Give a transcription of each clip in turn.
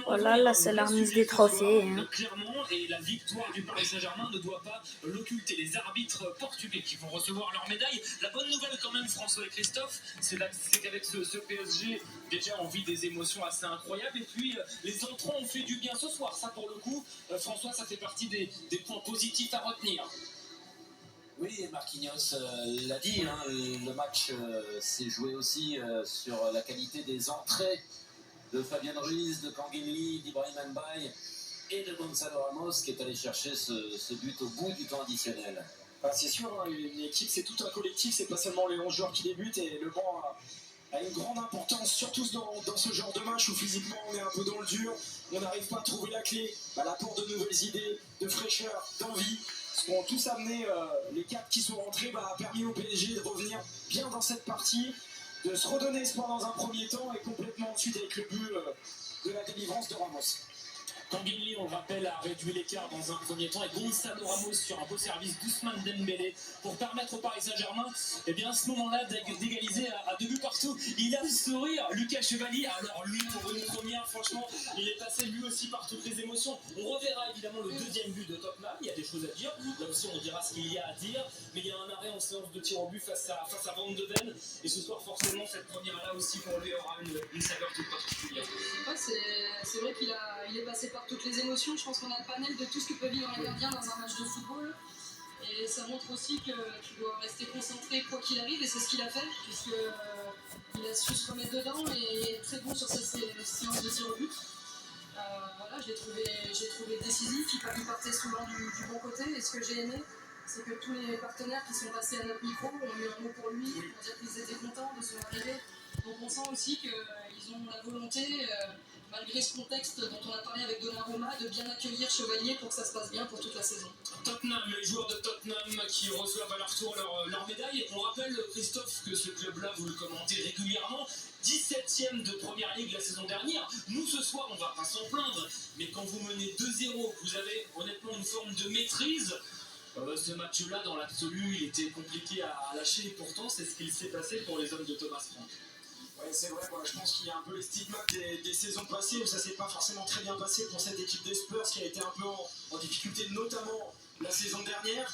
Voilà, là c'est la remise des trophées. Clairement, et la victoire du Paris Saint-Germain ne doit pas l'occulter. Les arbitres portugais qui vont recevoir leur médaille. La bonne nouvelle quand même, François et Christophe, c'est qu'avec ce PSG, déjà on vit des émotions assez incroyables. Et puis les entrants ont fait du bien ce soir. Ça pour le coup, François, ça fait partie des points positifs à retenir. Oui, et Marquinhos l'a dit, hein, le match s'est joué aussi sur la qualité des entrées de Fabien Ruiz, de Kangueli, d'Ibrahim Mbaye et de Gonzalo Ramos qui est allé chercher ce but au bout du temps additionnel. Bah, c'est sûr, hein, une équipe c'est tout un collectif, c'est pas seulement les 11 joueurs qui débutent et le banc a une grande importance, surtout dans ce genre de match où physiquement on est un peu dans le dur, on n'arrive pas à trouver la clé, l'apport de nouvelles idées, de fraîcheur, d'envie. Ce qu'ont tous amené les 4 qui sont rentrés a permis au PSG de revenir bien dans cette partie, de se redonner espoir dans un premier temps et complètement ensuite avec le but de la délivrance de Ramos. Kangueli, on le rappelle, a réduit l'écart dans un premier temps et Gonzalo Ramos sur un beau service d'Ousmane Dembélé pour permettre au Paris Saint-Germain, eh bien, à ce moment-là, d'égaliser à 2 buts partout. Il a le sourire, Lucas Chevalier. Alors lui, pour une première, franchement, il est passé lui aussi par toutes les émotions. On reverra évidemment le deuxième but de Tottenham. Il y a des choses à dire. Là aussi, on dira ce qu'il y a à dire. Mais il y a un arrêt en séance de tir au but face à Van de Ven. Et ce soir, forcément, cette première-là aussi pour lui aura une saveur toute particulière. Ouais, c'est vrai qu'il est passé par toutes les émotions. Je pense qu'on a le panel de tout ce que peut vivre un gardien dans un match de football. Et ça montre aussi que tu dois rester concentré quoi qu'il arrive. Et c'est ce qu'il a fait, puisqu'il a su se remettre dedans et est très bon sur ses séances de tir au but. Voilà, je l'ai trouvé décisif. Il partait souvent du bon côté. Et ce que j'ai aimé, c'est que tous les partenaires qui sont passés à notre micro ont eu un mot pour lui, pour dire qu'ils étaient contents de son arrivée. Donc on sent aussi qu'ils ont la volonté, malgré ce contexte dont on a parlé avec Donnarumma, de bien accueillir Chevalier pour que ça se passe bien pour toute la saison. Tottenham, les joueurs de Tottenham qui reçoivent à leur tour leur médaille. On rappelle, Christophe, que ce club-là, vous le commentez régulièrement, 17e de Première Ligue la saison dernière. Nous, ce soir, on va pas s'en plaindre, mais quand vous menez 2-0, vous avez honnêtement une forme de maîtrise. Ce match-là, dans l'absolu, il était compliqué à lâcher, et pourtant, c'est ce qu'il s'est passé pour les hommes de Thomas Frank. Ouais, c'est vrai, je pense qu'il y a un peu les stigmates des saisons passées où ça s'est pas forcément très bien passé pour cette équipe des Spurs qui a été un peu en difficulté, notamment la saison dernière.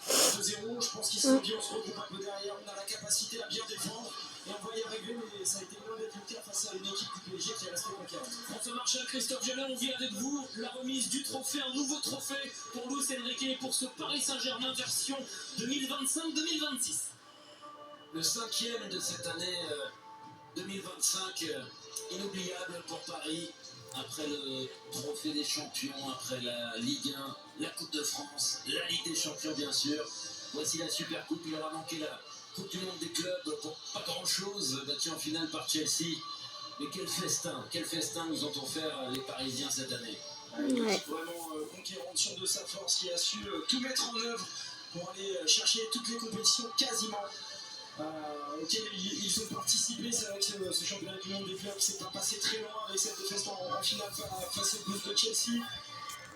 2-0, je pense qu'ils se sont dit on se regroupe un peu derrière, on a la capacité à bien défendre et on va y arriver, mais ça a été loin d'être le cas face à une équipe du PSG qui est restée conquérante. François Marchal, Christophe Jalin, on vient avec vous la remise du trophée, un nouveau trophée pour Luis Enrique et pour ce Paris Saint-Germain version 2025-2026. Le 5e de cette année 2025, inoubliable pour Paris, après le trophée des champions, après la Ligue 1, la Coupe de France, la Ligue des champions bien sûr. Voici la Super Coupe, il aura manqué la Coupe du Monde des clubs pour pas grand chose, battu en finale par Chelsea. Mais quel festin nous ont offert les Parisiens cette année. Ouais. Vraiment conquérante sur de sa force, qui a su tout mettre en œuvre pour aller chercher toutes les compétitions quasiment. Auxquels ils ont participé. C'est vrai que ce championnat du monde des clubs s'est pas passé très loin avec cette défaite en finale face au club de Chelsea.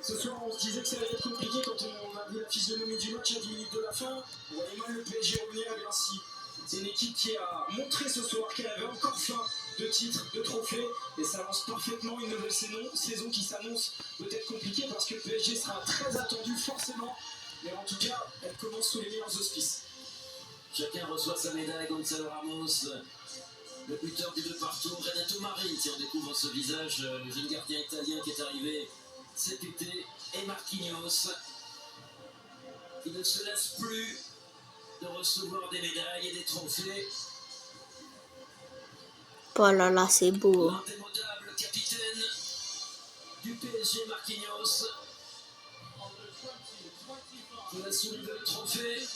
Ce soir, on se disait que ça allait être compliqué quand on a vu la physionomie du match à 10 minutes de la fin. On voyait mal le PSG revenir, et bien si. C'est une équipe qui a montré ce soir qu'elle avait encore faim de titres, de trophées, et ça lance parfaitement une nouvelle saison qui s'annonce peut-être compliquée parce que le PSG sera très attendu forcément, mais en tout cas, elle commence sous les meilleurs auspices. Chacun reçoit sa médaille, Gonzalo Ramos, le buteur du 2 partout, Renato Marin, si on découvre ce visage, le jeune gardien italien qui est arrivé cet été, et Marquinhos, qui ne se lasse plus de recevoir des médailles et des trophées. Oh là là, c'est beau. L'indémodable capitaine du PSG, Marquinhos, qui va soulever le trophée.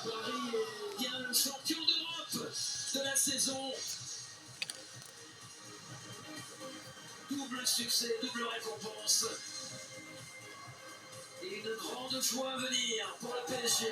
Paris est bien le champion d'Europe de la saison. Double succès, double récompense. Et une grande joie à venir pour le PSG.